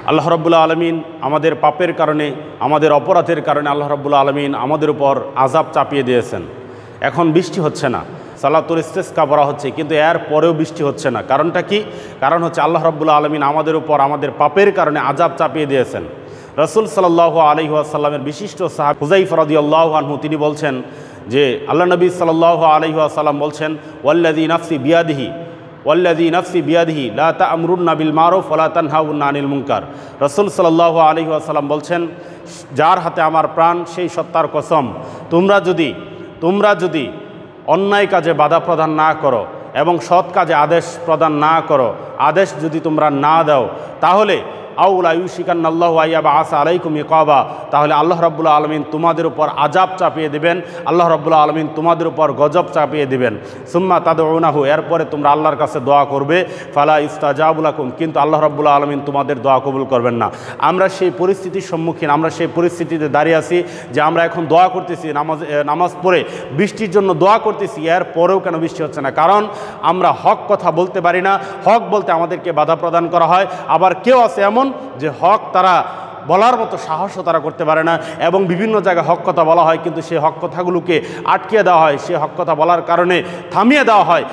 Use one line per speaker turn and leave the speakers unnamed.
আল্লাহ রাব্বুল আলামিন আমাদের পাপের কারণে, আমাদের অপরাধের কারণে আল্লাহ রাব্বুল আলামিন আমাদের উপর আযাব চাপিয়ে দিয়েছেন। এখন বৃষ্টি হচ্ছে না, সালাতুল ইস্তিসকা পড়া হচ্ছে, কিন্তু এর পরেও বৃষ্টি হচ্ছে না। কারণটা কি? কারণ হচ্ছে আল্লাহ রাব্বুল আলামিন আমাদের উপর আমাদের পাপের কারণে আযাব চাপিয়ে দিয়েছেন। রাসূল সাল্লাল্লাহু আলাইহি ওয়াসাল্লামের বিশিষ্ট সাহাবী হুযায়ফা রাদিয়াল্লাহু আনহু তিনি বলছেন যে আল্লাহ নবী সাল্লাল্লাহু আলাইহি ওয়াসাল্লাম বলছেন, ওয়াল্লাযী নাফসি বিয়াদিহি লা তা'মুরুন্না বিল মারুফ ওয়া লা তানহাউন্না আনিল মুনকার। রাসূল সাল্লাল্লাহু আলাইহি ওয়াসাল্লাম বলছেন, যার হাতে আমার প্রাণ সেই সত্তার কসম, তোমরা যদি অন্যায় কাজে বাধা প্রদান না করো এবং সৎ কাজে আদেশ প্রদান না করো, আদেশ যদি তোমরা না দাও, তাহলে আউলা ইউশিকান্নাল্লাহু আইয়াবআসা আলাইকুম ইকাবা, তাহলে আল্লাহ রাব্বুল আলামিন তোমাদের উপর আযাব চাপিয়ে দিবেন, আল্লাহ রাব্বুল আলামিন তোমাদের উপর গজব চাপিয়ে দিবেন। সুম্মা তাদউনাহু, এরপরে তোমরা আল্লাহর কাছে দোয়া করবে, ফালা ইস্তাজাবু লাকুম, কিন্তু আল্লাহ রাব্বুল আলামিন তোমাদের দোয়া কবুল করবেন না। আমরা সেই পরিস্থিতির সম্মুখীন, আমরা সেই পরিস্থিতিতে দাঁড়িয়ে আছি যে আমরা এখন দোয়া করতেছি, নামাজ পড়ে বৃষ্টির জন্য দোয়া করতেছি, এর পরেও কেন বৃষ্টি হচ্ছে না? কারণ আমরা হক কথা বলতে পারি না, হক বলতে আমাদেরকে বাধা প্রদান করা হয়। আবার কেউ আছে এমন যে হক তারা বলার মতো সাহসও তারা করতে পারে না, এবং বিভিন্ন জায়গায় হক কথা বলা হয় কিন্তু সেই হক কথাগুলোকে আটকিয়ে দেওয়া হয়, সেই হক কথা বলার কারণে থামিয়ে দেওয়া হয়।